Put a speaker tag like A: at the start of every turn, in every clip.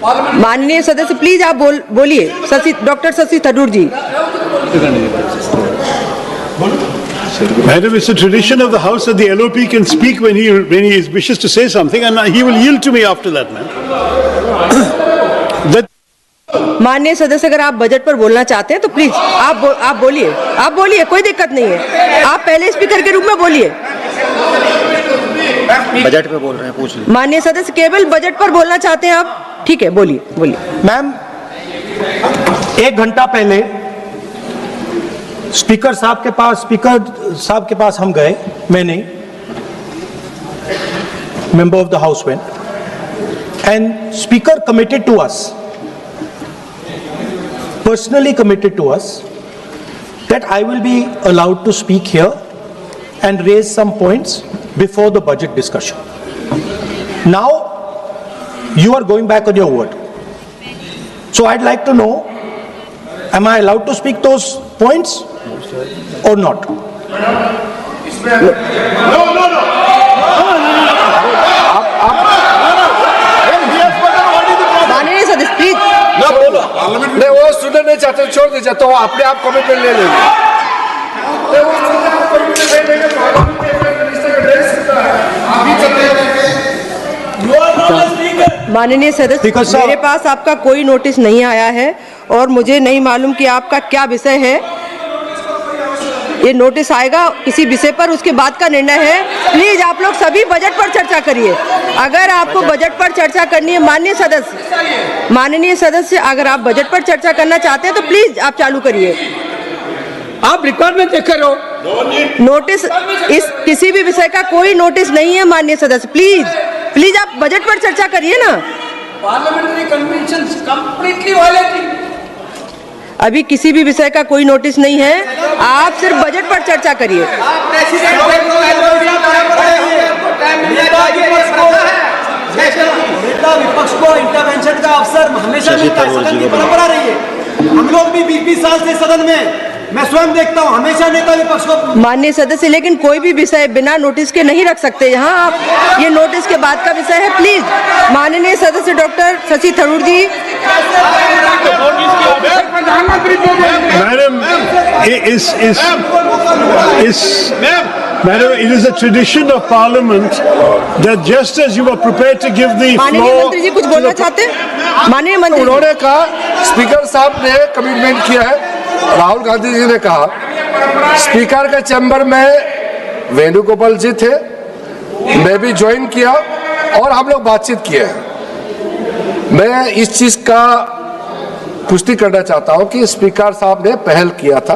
A: माननीय सदस्य प्लीज आप बोलिए। Doctor Shashi Tharoor ji.
B: Madam, it's a tradition of the House that the LOP can speak when he wishes to say something, and he will yield to me after that, ma'am.
A: माननीय सदस्य, अगर आप budget पर बोलना चाहते हैं तो प्लीज आप बोलिए, कोई दिक्कत नहीं है। आप पहले स्पीकर के रूप में बोलिए।
C: बजट पे बोल रहे हैं, पूछ लीजिए।
A: माननीय सदस्य, केवल बजट पर बोलना चाहते हैं आप? ठीक है, बोलिए।
D: मैम, 1 घंटा पहले स्पीकर साहब के पास हम गए, मैं नहीं, member of the house went, and speaker committed to us, personally committed to us, that I will be allowed to speak here and raise some points before the budget discussion. Now you are going back on your word, so I'd like to know, am I allowed to speak those points or not? No.
A: माननीय सदस्य please.
E: नहीं, वो सुनना नहीं चाहते, छोड़ दीजिए, तो अपने आप कमिटमेंट ले लेंगे।
A: माननीय सदस्य, मेरे पास आपका कोई नोटिस नहीं आया है और मुझे नहीं मालूम कि आपका क्या विषय है। ये नोटिस आएगा किसी विषय पर, उसके बाद का निर्णय है। प्लीज आप लोग सभी बजट पर चर्चा करिए। अगर आपको बजट पर चर्चा करनी है, माननीय सदस्य, अगर आप बजट पर चर्चा करना चाहते हैं तो प्लीज आप चालू करिए।
E: आप रिक्वायरमेंट देख रहे हो।
A: नोटिस, इस किसी भी विषय का कोई नोटिस नहीं है माननीय सदस्य। प्लीज आप बजट पर चर्चा करिए ना।
E: Parliamentary convention completely violating.
A: अभी किसी भी विषय का कोई नोटिस नहीं है, आप सिर्फ बजट पर चर्चा करिए।
F: नेता विपक्ष को इंटरवेंशन का अवसर हमेशा मिलता है, सदन की परंपरा रही है। हम लोग भी 20 साल से सदन में, मैं स्वयं देखता हूँ, हमेशा नेता विपक्ष को।
A: माननीय सदस्य, लेकिन कोई भी विषय बिना नोटिस के नहीं रख सकते यहाँ आप। ये नोटिस के बाद का विषय है। प्लीज माननीय सदस्य doctor Shashi Tharoor ji.
B: Madam, it is a tradition of Parliament that just as you were prepared to give the floor,
A: माननीय मंत्री जी कुछ बोलना चाहते हैं? माननीय मंत्री,
E: उन्होंने कहा, स्पीकर साहब ने कमिटमेंट किया है। राहुल गांधी जी ने कहा, स्पीकर के चैम्बर में वेणुगोपाल जी थे, मैं भी ज्वाइन किया और हम लोग बातचीत किए हैं। मैं इस चीज का पुष्टि करना चाहता हूं कि स्पीकर साहब ने पहल किया था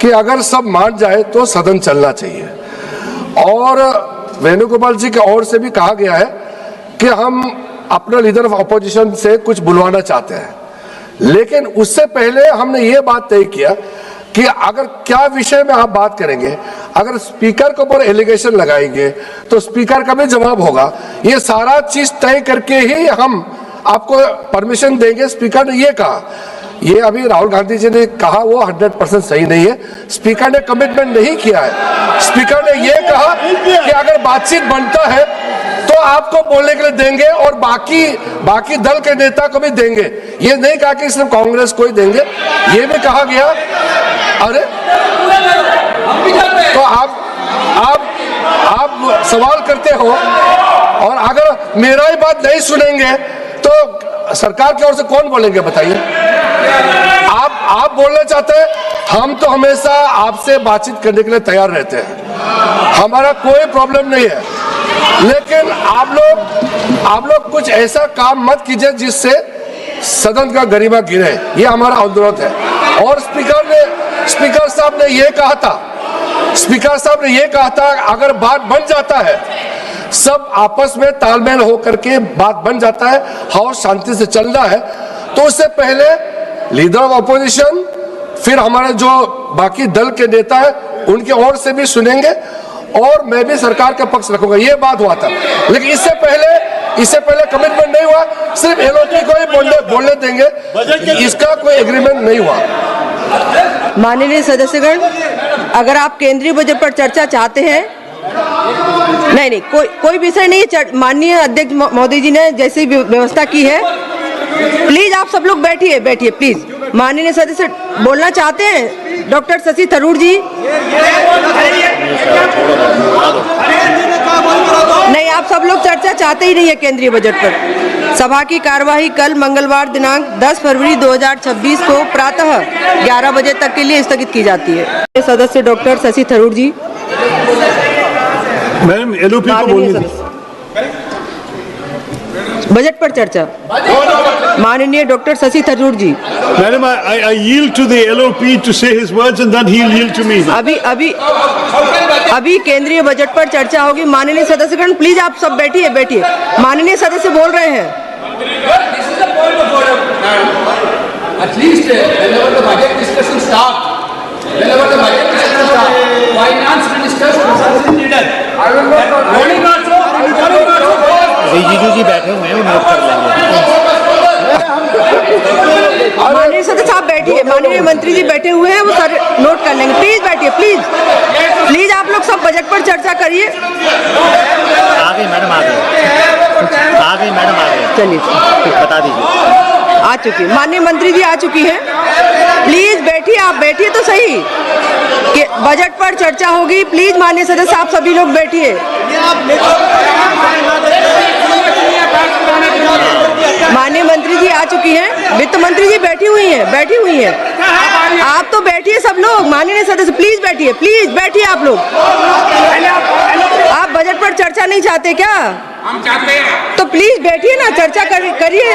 E: कि अगर सब मान जाए तो सदन चलना चाहिए, और वेणुगोपाल जी की ओर से भी कहा गया है कि हम अपना लीडर ऑफ अपोजिशन से कुछ बुलवाना चाहते हैं। लेकिन उससे पहले हमने ये बात तय किया कि अगर क्या विषय में आप बात करेंगे, अगर स्पीकर के ऊपर एलिगेशन लगाएंगे तो स्पीकर का भी जवाब होगा। ये सारा चीज तय करके ही हम आपको परमिशन देंगे। स्पीकर ने ये कहा, ये अभी राहुल गांधी जी ने कहा वो 100% सही नहीं है। स्पीकर ने कमिटमेंट नहीं किया है। स्पीकर ने ये कहा कि अगर बातचीत बनता है तो आपको बोलने के लिए देंगे और बाकी दल के नेता को भी देंगे। ये नहीं कहा कि सिर्फ कांग्रेस को ही देंगे, ये भी कहा गया। अरे तो आप सवाल करते हो, और अगर मेरा ही बात नहीं सुनेंगे तो सरकार की ओर से कौन बोलेंगे बताइए? आप बोलना चाहते हैं, हम तो हमेशा आपसे बातचीत करने के लिए तैयार रहते हैं, हमारा कोई प्रॉब्लम नहीं है। लेकिन आप लोग कुछ ऐसा काम मत कीजिए जिससे सदन का गरिमा गिरे, ये हमारा अनुरोध है। और स्पीकर साहब ने ये कहा था अगर बात बन जाता है, सब आपस में तालमेल हो करके बात बन जाता है, हाउस शांति से चल रहा है, तो उससे पहले लीडर ऑफ अपोजिशन, फिर हमारे जो बाकी दल के नेता है उनकी ओर से भी सुनेंगे और मैं भी सरकार का पक्ष रखूंगा, ये बात हुआ था। लेकिन इससे पहले कमिटमेंट नहीं हुआ, सिर्फ एलओपी को ही बोलने देंगे, इसका कोई एग्रीमेंट नहीं हुआ।
A: माननीय सदस्यगण, अगर आप केंद्रीय बजट पर चर्चा चाहते हैं, नहीं कोई विषय नहीं है। माननीय अध्यक्ष महोदय जी ने जैसी व्यवस्था की है, प्लीज आप सब लोग बैठिए बैठिए प्लीज। माननीय सदस्य बोलना चाहते हैं डॉक्टर शशि थरूर जी? नहीं, आप सब लोग चर्चा चाहते ही नहीं है केंद्रीय बजट पर। सभा की कार्यवाही कल मंगलवार दिनांक 10 फरवरी 2026 को प्रातः 11 बजे तक के लिए स्थगित की जाती है। सदस्य doctor Shashi Tharoor ji.
B: Madam LOP को बोलने दीजिए।
A: बजट पर चर्चा। माननीय doctor Shashi Tharoor ji.
B: Madam, I yield to the LOP to say his words and then he'll yield to me.
A: अभी केंद्रीय बजट पर चर्चा होगी। माननीय सदस्यगण प्लीज आप सब बैठिए बैठिए। माननीय सदस्य बोल रहे हैं।
G: At least whenever the budget discussion finance minister,
C: Rijiju जी बैठे हुए हैं, वो नोट कर लेंगे।
A: माननीय सदस्य आप बैठिए। माननीय मंत्री जी बैठे हुए हैं, वो सर नोट कर लेंगे। प्लीज बैठिए प्लीज प्लीज। आप लोग सब बजट पर चर्चा करिए।
C: आ गई मैडम, आ गई मैडम, आ गई।
A: चलिए
C: बता दीजिए।
A: आ चुकी है। माननीय मंत्री जी आ चुकी हैं। प्लीज बैठिए, आप बैठिए तो सही कि बजट पर चर्चा होगी। प्लीज माननीय सदस्य आप सभी लोग बैठिए। माननीय मंत्री जी आ चुकी हैं। वित्त मंत्री जी बैठी हुई हैं। आप तो बैठिए सब लोग। माननीय सदस्य प्लीज बैठिए आप लोग। आप बजट पर चर्चा नहीं चाहते क्या?
G: हम चाहते हैं
A: तो प्लीज बैठिए ना, चर्चा करिए।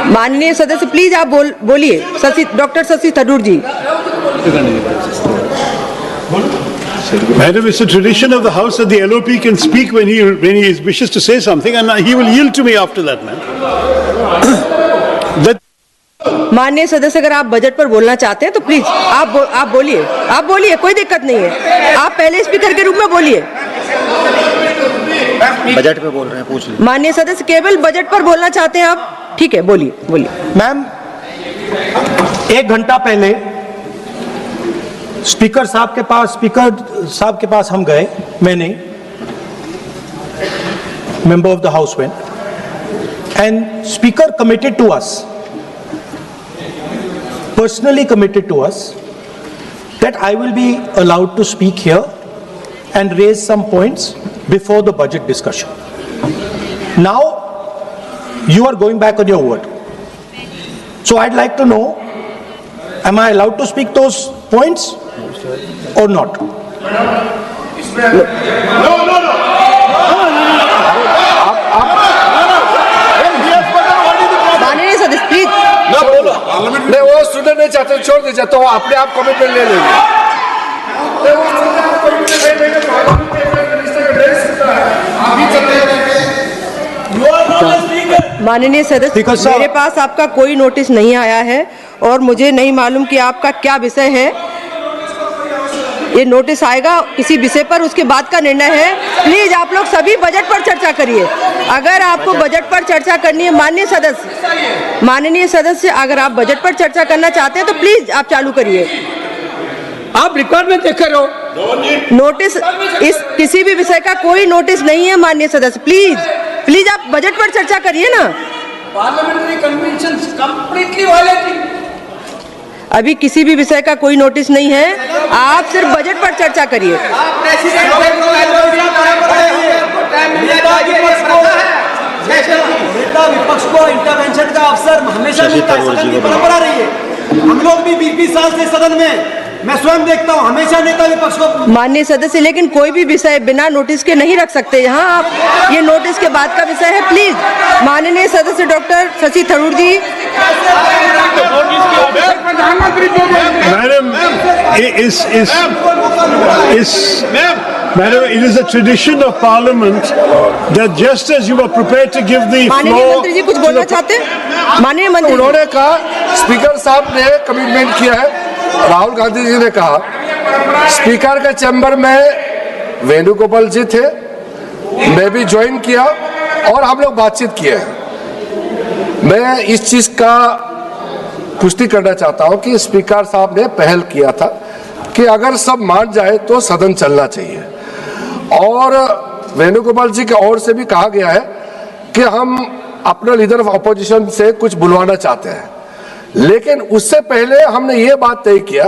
A: माननीय सदस्य प्लीज आप बोलिए। Doctor Shashi Tharoor ji.
B: Madam, it's a tradition of the House that the LOP can speak when he wishes to say something, and he will yield to me after that, ma'am.
A: माननीय सदस्य अगर आप बजट पर बोलना चाहते हैं तो प्लीज आप बोलिए, कोई दिक्कत नहीं है। आप पहले स्पीकर के रूप में बोलिए।
C: बजट पे बोल रहे हैं, पूछ लीजिए।
A: माननीय सदस्य केवल बजट पर बोलना चाहते हैं आप? ठीक है, बोलिए।
D: मैम, 1 घंटा पहले स्पीकर साहब के पास हम गए। मैंने member of the house went and speaker committed to us, personally committed to us, that I will be allowed to speak here and raise some points before the budget discussion. Now, you are going back on your word. So I'd like to know, am I allowed to speak those points or not?
A: माननीय सदस्य please.
E: नहीं, वो सुनना नहीं चाहते, छोड़ दीजिए, तो अपने आप कमिटमेंट ले लेंगे।
A: माननीय सदस्य, मेरे पास आपका कोई नोटिस नहीं आया है और मुझे नहीं मालूम कि आपका क्या विषय है। ये नोटिस आएगा किसी विषय पर, उसके बाद का निर्णय है। प्लीज आप लोग सभी बजट पर चर्चा करिए। अगर आपको बजट पर चर्चा करनी है, माननीय सदस्य अगर आप बजट पर चर्चा करना चाहते हैं तो प्लीज आप चालू करिए।
G: आप रिकॉर्ड में देख रहे हो।
A: नोटिस इस किसी भी विषय का कोई नोटिस नहीं है। माननीय सदस्य प्लीज आप बजट पर चर्चा करिए ना।
G: Parliamentary conventions completely violating.
A: अभी किसी भी विषय का कोई नोटिस नहीं है। आप सिर्फ बजट पर चर्चा करिए।
F: विपक्ष को इंटरवेंशन का अवसर हमेशा मिलता है, सदन की परंपरा रही है। हम लोग भी 20-20 साल से सदन में, मैं स्वयं देखता हूँ, हमेशा नेता विपक्ष को।
A: माननीय सदस्य, लेकिन कोई भी विषय बिना नोटिस के नहीं रख सकते यहाँ आप। ये नोटिस के बाद का विषय है। प्लीज माननीय सदस्य doctor Shashi Tharoor ji.
B: Madam, it is a tradition of Parliament that just as you were prepared to give the floor,
A: माननीय मंत्री जी कुछ बोलना चाहते हैं? माननीय मंत्री,
E: उन्होंने कहा, स्पीकर साहब ने कमिटमेंट किया है। राहुल गांधी जी ने कहा, स्पीकर के चैम्बर में वेणुगोपाल जी थे, मैं भी ज्वाइन किया और हम लोग बातचीत किए हैं। मैं इस चीज का पुष्टि करना चाहता हूं कि स्पीकर साहब ने पहल किया था कि अगर सब मान जाए तो सदन चलना चाहिए। और वेणुगोपाल जी की ओर से भी कहा गया है कि हम अपना लीडर ऑफ ऑपोजिशन से कुछ बुलवाना चाहते हैं, लेकिन उससे पहले हमने ये बात तय किया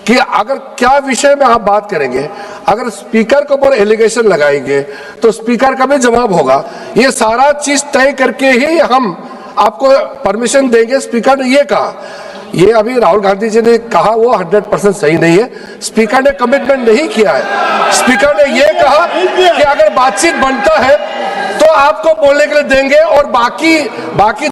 E: कि अगर क्या विषय में आप बात करेंगे, अगर स्पीकर के ऊपर एलिगेशन लगाएंगे तो स्पीकर का भी जवाब होगा। ये सारा चीज तय करके ही हम आपको परमिशन देंगे। स्पीकर ने ये कहा, ये अभी राहुल गांधी जी ने कहा वो 100% सही नहीं है। स्पीकर ने कमिटमेंट नहीं किया है। स्पीकर ने ये कहा कि अगर बातचीत बनता है तो आपको बोलने के लिए देंगे और बाकी